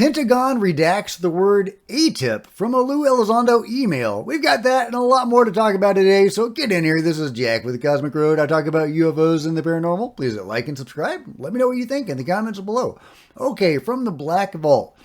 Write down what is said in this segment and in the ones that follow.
Pentagon redacts the word ATIP from a Lou Elizondo email. We've got that and a lot more to talk about today, so get in here. This is Jack with the Cosmic Road. I talk about UFOs and the paranormal. Please hit like and subscribe. Let me know what you think in the comments below. Okay, from the Black Vault.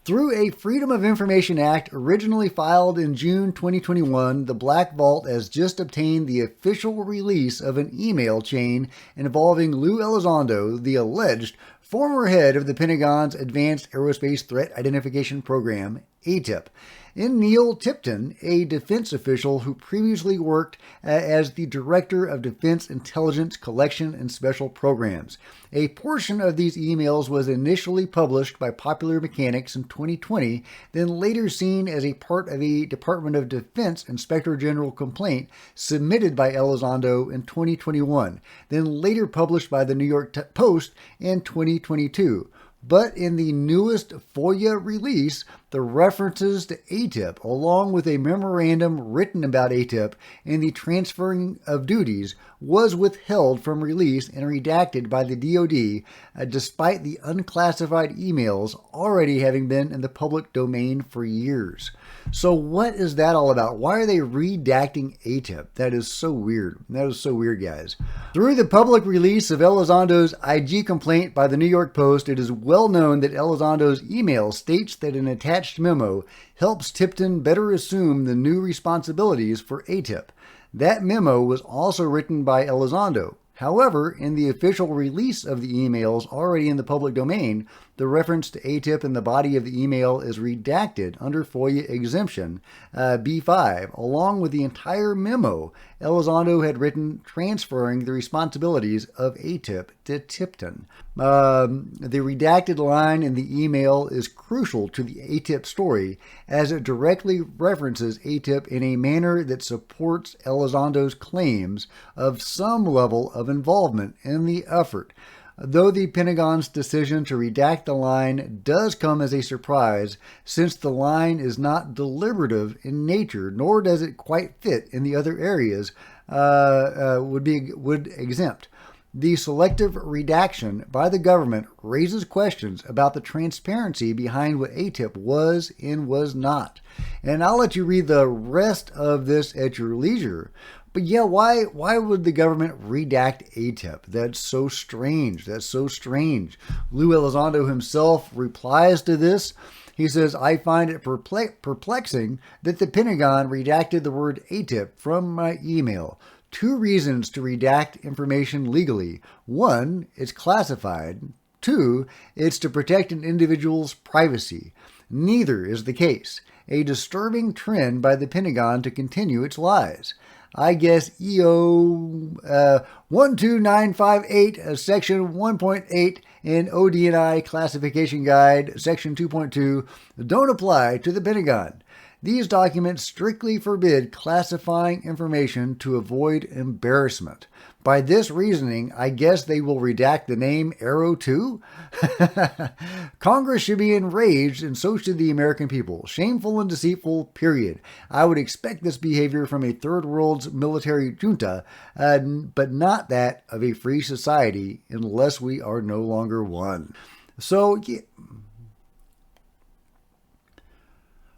Through a Freedom of Information Act originally filed in June 2021, the Black Vault has just obtained the official release of an email chain involving Lou Elizondo, the alleged former head of the Pentagon's Advanced Aerospace Threat Identification Program, ATIP, and Neil Tipton, a defense official who previously worked as the Director of Defense Intelligence Collection and Special Programs. A portion of these emails was initially published by Popular Mechanics in 2020, then later seen as a part of a Department of Defense Inspector General complaint submitted by Elizondo in 2021, then later published by the New York Post in 2022. But in the newest FOIA release, the references to ATIP, along with a memorandum written about ATIP and the transferring of duties, was withheld from release and redacted by the DoD, despite the unclassified emails already having been in the public domain for years. So what is that all about? Why are they redacting ATIP? That is so weird. That is so weird, guys. Through the public release of Elizondo's IG complaint by the New York Post, it is well known that Elizondo's email states that an attached memo helps Tipton better assume the new responsibilities for ATIP. That memo was also written by Elizondo. However, in the official release of the emails already in the public domain, the reference to ATIP in the body of the email is redacted under FOIA exemption B5, along with the entire memo Elizondo had written transferring the responsibilities of ATIP to Tipton. The redacted line in the email is crucial to the ATIP story, as it directly references ATIP in a manner that supports Elizondo's claims of some level of involvement in the effort. Though the Pentagon's decision to redact the line does come as a surprise, since the line is not deliberative in nature, nor does it quite fit in the other areas would exempt. The selective redaction by the government raises questions about the transparency behind what ATIP was and was not. And I'll let you read the rest of this at your leisure. But yeah, why would the government redact ATIP? That's so strange. That's so strange. Lou Elizondo himself replies to this. He says, I find it perplexing that the Pentagon redacted the word ATIP from my email. Two reasons to redact information legally. One, it's classified. Two, it's to protect an individual's privacy. Neither is the case. A disturbing trend by the Pentagon to continue its lies. I guess EO 12958, Section 1.8 in ODNI Classification Guide, Section 2.2, don't apply to the Pentagon. These documents strictly forbid classifying information to avoid embarrassment. By this reasoning, I guess they will redact the name Arrow too? Congress should be enraged, and so should the American people. Shameful and deceitful, period. I would expect this behavior from a third world's military junta, but not that of a free society, unless we are no longer one. So, yeah.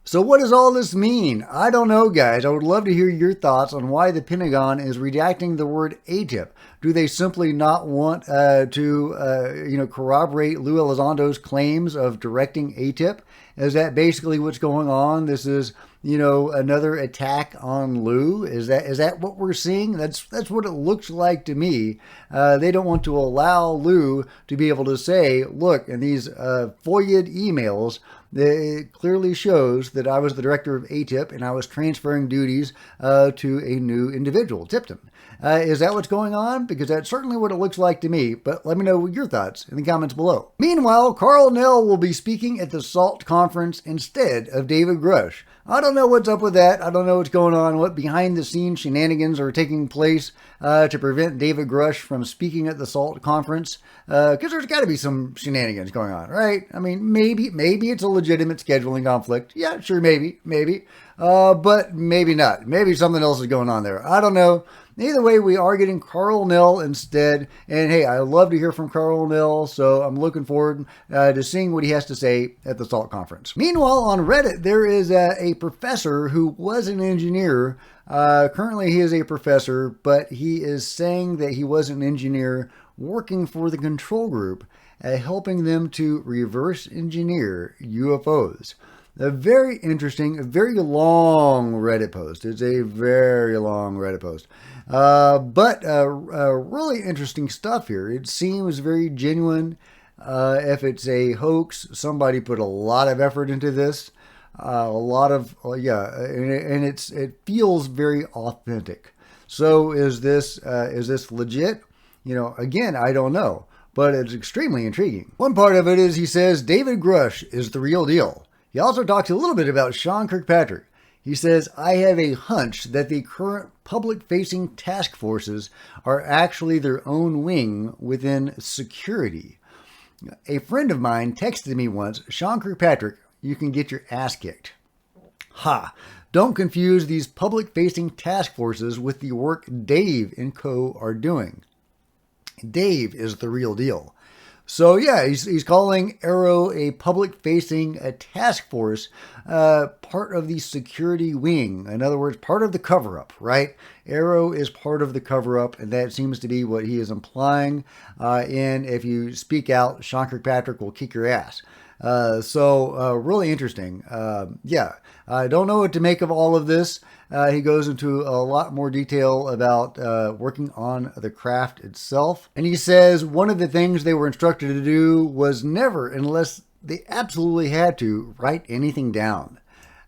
So what does all this mean? I don't know, guys. I would love to hear your thoughts on why the Pentagon is redacting the word ATIP. Do they simply not want to corroborate Lou Elizondo's claims of directing ATIP? Is that basically what's going on? This is, another attack on Lou? Is that what we're seeing? That's what it looks like to me. They don't want to allow Lou to be able to say, look, in these FOIA'd emails, it clearly shows that I was the director of ATIP and I was transferring duties to a new individual, Tipton. Is that what's going on? Because that's certainly what it looks like to me, but let me know your thoughts in the comments below. Meanwhile, Carl Nell will be speaking at the SALT conference instead of David Grush. I don't know what's up with that. I don't know what's going on, what behind-the-scenes shenanigans are taking place to prevent David Grush from speaking at the SALT conference, because there's got to be some shenanigans going on, right? I mean, maybe it's a legitimate scheduling conflict. Yeah, sure, maybe. But maybe not. Maybe something else is going on there. I don't know. Either way, we are getting Carl Nell instead. And hey, I love to hear from Carl Nell, so I'm looking forward to seeing what he has to say at the SALT conference. Meanwhile, on Reddit, there is a professor who was an engineer. Currently, he is a professor, but he is saying that he was an engineer working for the control group, helping them to reverse engineer UFOs. A very interesting, a very long Reddit post. It's a very long Reddit post. But really interesting stuff here. It seems very genuine. If it's a hoax, somebody put a lot of effort into this. A lot of, and it feels very authentic. So is this legit? Again, I don't know, but it's extremely intriguing. One part of it is he says David Grush is the real deal. He also talks a little bit about Sean Kirkpatrick. He says, I have a hunch that the current public-facing task forces are actually their own wing within security. A friend of mine texted me once, Sean Kirkpatrick, you can get your ass kicked. Ha! Don't confuse these public-facing task forces with the work Dave and co. are doing. Dave is the real deal. So yeah, he's calling Arrow a public-facing task force, part of the security wing. In other words, part of the cover-up, right? Arrow is part of the cover-up, and that seems to be what he is implying. And if you speak out, Sean Kirkpatrick will kick your ass. So really interesting. I don't know what to make of all of this. He goes into a lot more detail about working on the craft itself. And he says one of the things they were instructed to do was never, unless they absolutely had to, write anything down.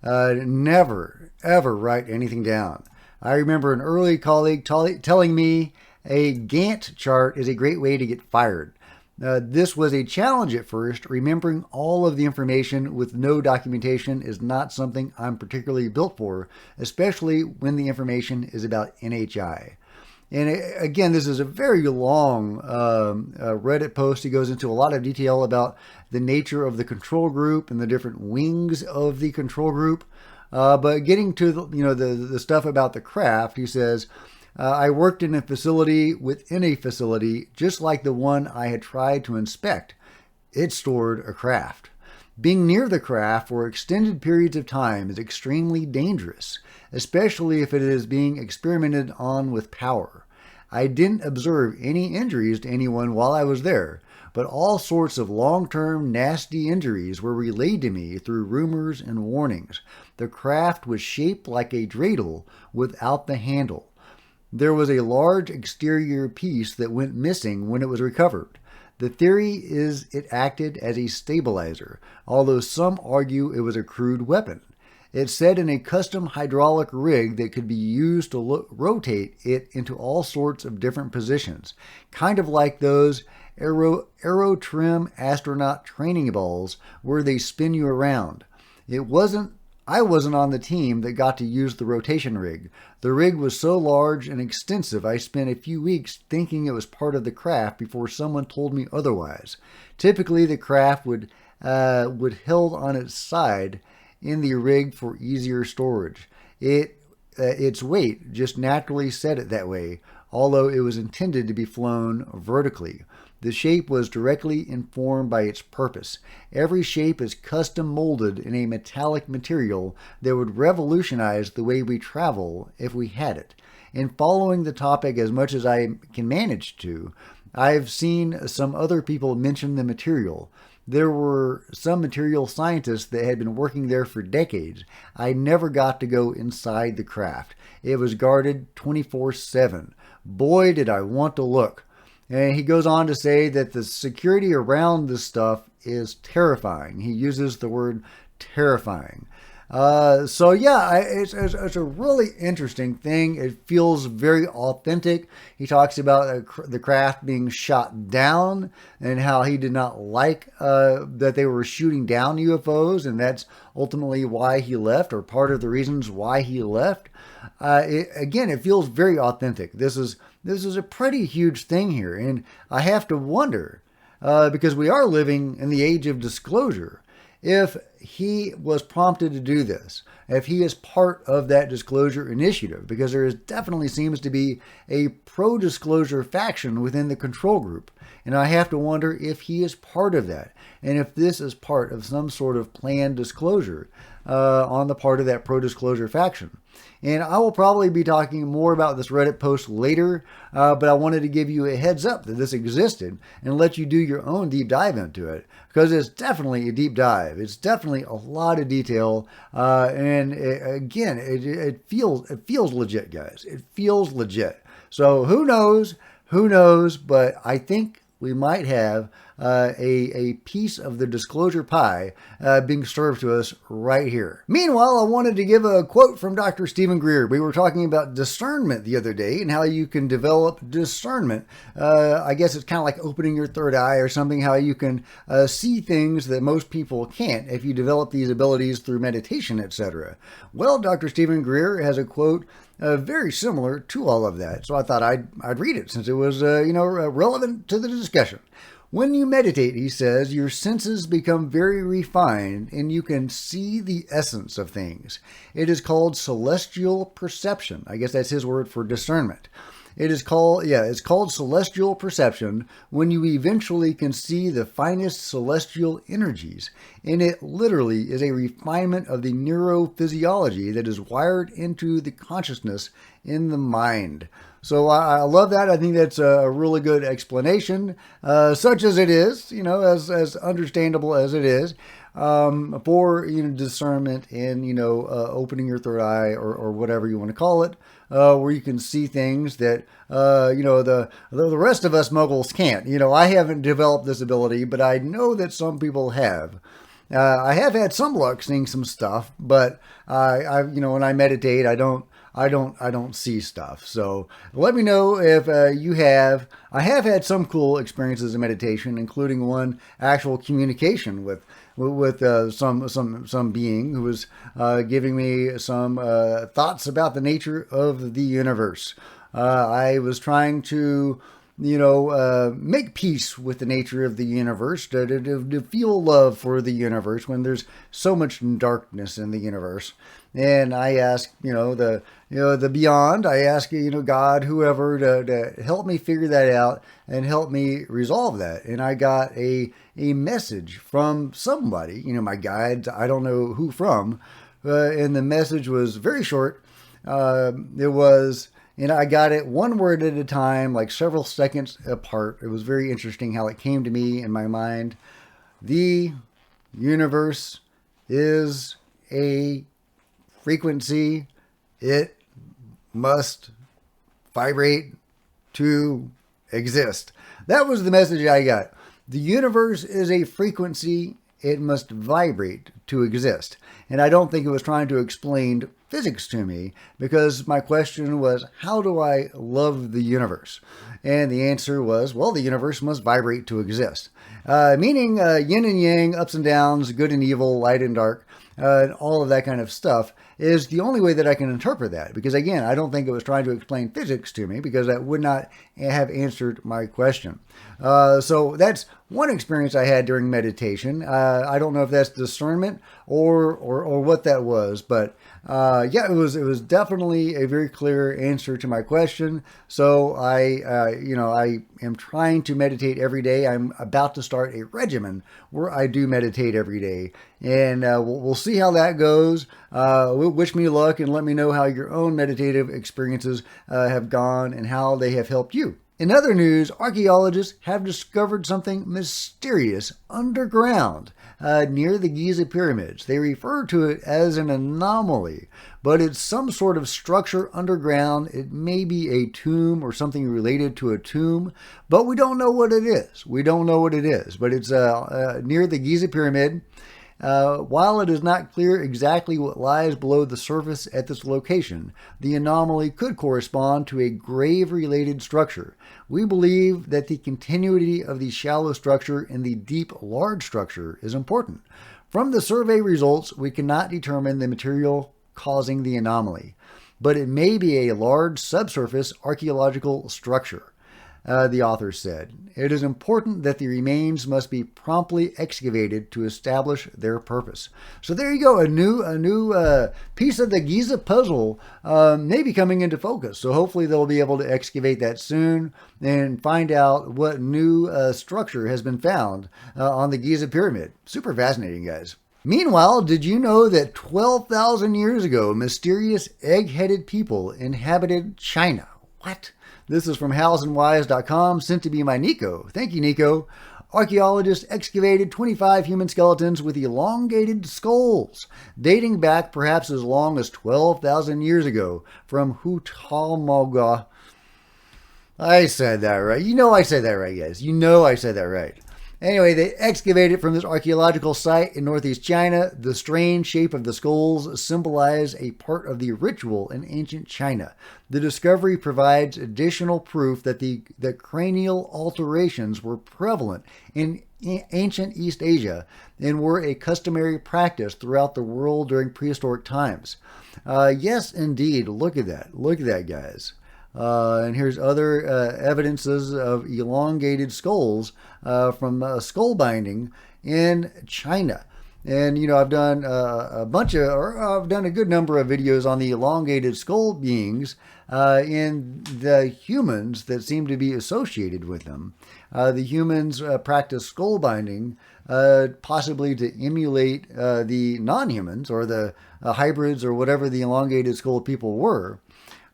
Never, ever write anything down. I remember an early colleague telling me a Gantt chart is a great way to get fired. This was a challenge at first. Remembering all of the information with no documentation is not something I'm particularly built for, especially when the information is about NHI. And again, this is a very long Reddit post. He goes into a lot of detail about the nature of the control group and the different wings of the control group. But getting to the stuff about the craft, he says, I worked in a facility within a facility, just like the one I had tried to inspect. It stored a craft. Being near the craft for extended periods of time is extremely dangerous, especially if it is being experimented on with power. I didn't observe any injuries to anyone while I was there, but all sorts of long-term nasty injuries were relayed to me through rumors and warnings. The craft was shaped like a dreidel without the handle. There was a large exterior piece that went missing when it was recovered. The theory is it acted as a stabilizer, although some argue it was a crude weapon. It's set in a custom hydraulic rig that could be used to rotate it into all sorts of different positions, kind of like those aero trim astronaut training balls where they spin you around. I wasn't on the team that got to use the rotation rig. The rig was so large and extensive, I spent a few weeks thinking it was part of the craft before someone told me otherwise. Typically, the craft would held on its side in the rig for easier storage. Its weight just naturally set it that way, although it was intended to be flown vertically. The shape was directly informed by its purpose. Every shape is custom molded in a metallic material that would revolutionize the way we travel if we had it. In following the topic as much as I can manage to, I've seen some other people mention the material. There were some material scientists that had been working there for decades. I never got to go inside the craft. It was guarded 24/7. Boy, did I want to look. And he goes on to say that the security around this stuff is terrifying. He uses the word terrifying. It's a really interesting thing. It feels very authentic. He talks about the craft being shot down and how he did not like that they were shooting down UFOs, and that's ultimately why he left, or part of the reasons why he left. It feels very authentic. This is a pretty huge thing here, and I have to wonder because we are living in the age of disclosure. if he was prompted to do this, if he is part of that disclosure initiative, because definitely seems to be a pro-disclosure faction within the control group. And I have to wonder if he is part of that, and if this is part of some sort of planned disclosure on the part of that pro-disclosure faction. And I will probably be talking more about this Reddit post later, but I wanted to give you a heads up that this existed and let you do your own deep dive into it, because it's definitely a deep dive. It's definitely a lot of detail, and it feels legit, guys. It feels legit. So who knows? Who knows? But I think we might have a piece of the disclosure pie being served to us right here. Meanwhile, I wanted to give a quote from Dr. Stephen Greer. We were talking about discernment the other day and how you can develop discernment. I guess it's kind of like opening your third eye or something, how you can see things that most people can't if you develop these abilities through meditation, etc. Well, Dr. Stephen Greer has a quote very similar to all of that. So I thought I'd read it since it was, relevant to the discussion. When you meditate, he says, your senses become very refined and you can see the essence of things. It is called celestial perception. I guess that's his word for discernment. It's called celestial perception when you eventually can see the finest celestial energies. And it literally is a refinement of the neurophysiology that is wired into the consciousness in the mind. So I love that. I think that's a really good explanation, such as it is, as understandable as it is, for, discernment and, opening your third eye or whatever you want to call it, where you can see things that, the rest of us muggles can't. I haven't developed this ability, but I know that some people have. I have had some luck seeing some stuff, but when I meditate, I don't see stuff. So let me know if you have. I have had some cool experiences in meditation, including one actual communication with some being who was giving me some thoughts about the nature of the universe. I was trying to make peace with the nature of the universe, to feel love for the universe when there's so much darkness in the universe. And I ask, the beyond, I ask, God, whoever, to help me figure that out and help me resolve that. And I got a message from somebody, my guides, I don't know who from, and the message was very short. It was, I got it one word at a time, like several seconds apart. It was very interesting how it came to me in my mind. The universe is a frequency. It must vibrate to exist. That was the message I got. The universe is a frequency. It must vibrate to exist. And I don't think it was trying to explain physics to me, because my question was, how do I love the universe? And the answer was, well, the universe must vibrate to exist. Meaning yin and yang, ups and downs, good and evil, light and dark, and all of that kind of stuff is the only way that I can interpret that. Because again, I don't think it was trying to explain physics to me, because that would not have answered my question. So that's one experience I had during meditation. I don't know if that's discernment or what that was, but it was definitely a very clear answer to my question. So I am trying to meditate every day. I'm about to start a regimen where I do meditate every day, and we'll see how that goes. Wish me luck and let me know how your own meditative experiences have gone and how they have helped you. In other news, archaeologists have discovered something mysterious underground near the Giza pyramids. They refer to it as an anomaly, but it's some sort of structure underground. It may be a tomb or something related to a tomb, but we don't know what it is. But it's near the Giza pyramid. While it is not clear exactly what lies below the surface at this location, the anomaly could correspond to a grave-related structure. We believe that the continuity of the shallow structure and the deep, large structure is important. From the survey results, we cannot determine the material causing the anomaly, but it may be a large subsurface archaeological structure. the author said. It is important that the remains must be promptly excavated to establish their purpose. So there you go, a new piece of the Giza puzzle may be coming into focus. So hopefully they'll be able to excavate that soon and find out what new structure has been found on the Giza pyramid. Super fascinating, guys. Meanwhile, did you know that 12,000 years ago, mysterious egg-headed people inhabited China? What? This is from howsandwhys.com, sent to be by Nico. Thank you, Nico. Archaeologists excavated 25 human skeletons with elongated skulls, dating back perhaps as long as 12,000 years ago from Hutalmoga. I said that right. You know I said that right, guys. You know I said that right. Anyway, they excavated from this archaeological site in northeast China. The strange shape of the skulls symbolize a part of the ritual in ancient China. The discovery provides additional proof that the cranial alterations were prevalent in ancient East Asia and were a customary practice throughout the world during prehistoric times. Yes, indeed. Look at that. Look at that, guys. And here's other evidences of elongated skulls from skull binding in China. And, you know, I've done I've done a good number of videos on the elongated skull beings in the humans that seem to be associated with them. The humans practice skull binding possibly to emulate the non-humans or the hybrids or whatever the elongated skull people were.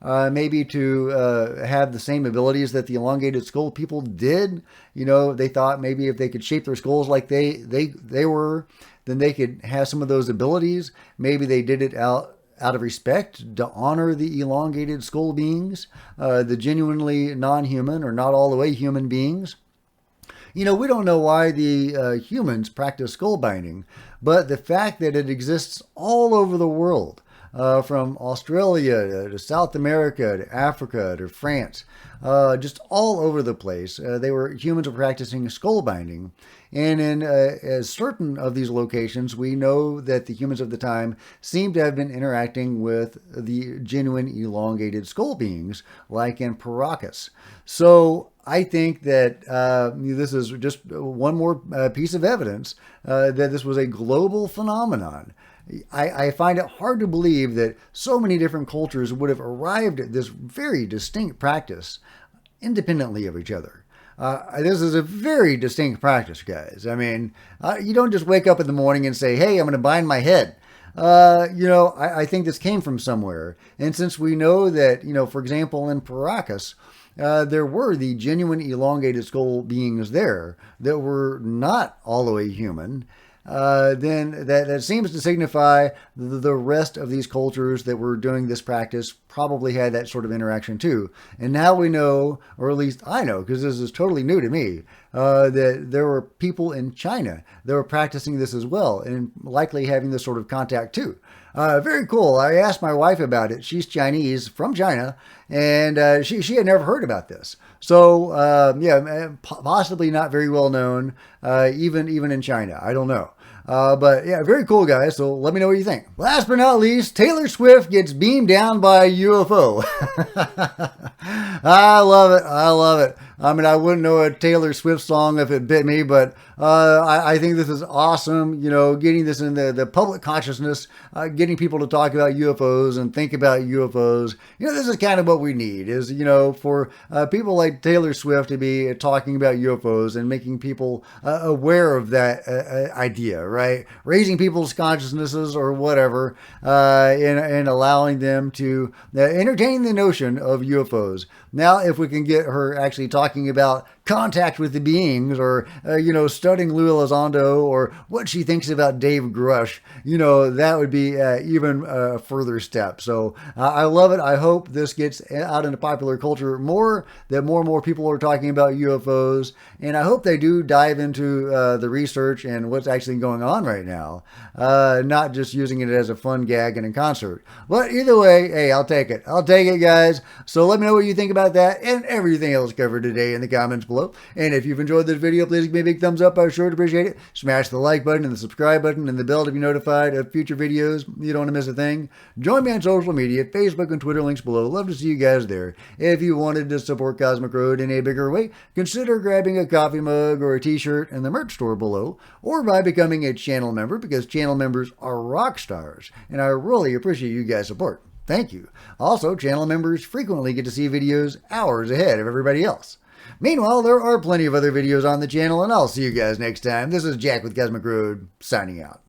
Maybe to have the same abilities that the elongated skull people did. You know, they thought maybe if they could shape their skulls like they were, then they could have some of those abilities. Maybe they did it out of respect to honor the elongated skull beings, the genuinely non-human or not all the way human beings. You know, we don't know why the humans practice skull binding, but the fact that it exists all over the world, from Australia to South America to Africa to France, just all over the place. Humans were practicing skull binding. And in certain of these locations, we know that the humans of the time seem to have been interacting with the genuine elongated skull beings, like in Paracas. So I think that this is just one more piece of evidence that this was a global phenomenon. I find it hard to believe that so many different cultures would have arrived at this very distinct practice independently of each other. This is a very distinct practice, guys. I mean, you don't just wake up in the morning and say, hey, I'm going to bind my head. I think this came from somewhere. And since we know that, for example, in Paracas, there were the genuine elongated skull beings there that were not all the way human, then that seems to signify the rest of these cultures that were doing this practice probably had that sort of interaction too. And now we know, or at least I know, because this is totally new to me, that there were people in China that were practicing this as well and likely having this sort of contact too. Very cool. I asked my wife about it. She's Chinese from China, and she had never heard about this. So possibly not very well known, even in China. I don't know. But yeah, very cool, guys. So let me know what you think. Last but not least, Taylor Swift gets beamed down by a UFO. I love it. I love it. I mean, I wouldn't know a Taylor Swift song if it bit me, but I think this is awesome. Getting this in the public consciousness, getting people to talk about UFOs and think about UFOs. This is kind of what we need is, for people like Taylor Swift to be talking about UFOs and making people aware of that idea, right? Raising people's consciousnesses or whatever, and allowing them to entertain the notion of UFOs. Now, if we can get her actually talking about contact with the beings or, studying Lou Elizondo or what she thinks about Dave Grush, that would be even a further step. So I love it. I hope this gets out into popular culture more, that more and more people are talking about UFOs. And I hope they do dive into the research and what's actually going on right now, not just using it as a fun gag in a concert. But either way, hey, I'll take it. I'll take it, guys. So let me know what you think about that and everything else covered today in the comments below. below. And if you've enjoyed this video, please give me a big thumbs up. I sure would appreciate it. Smash the like button and the subscribe button and the bell to be notified of future videos. You don't want to miss a thing. Join me on social media, Facebook and Twitter, links below. Love to see you guys there. If you wanted to support Cosmic Road in a bigger way, consider grabbing a coffee mug or a t-shirt in the merch store below, or by becoming a channel member, because channel members are rock stars, and I really appreciate you guys' support. Thank you. Also, channel members frequently get to see videos hours ahead of everybody else. Meanwhile, there are plenty of other videos on the channel, and I'll see you guys next time. This is Jack with Cosmic Road, signing out.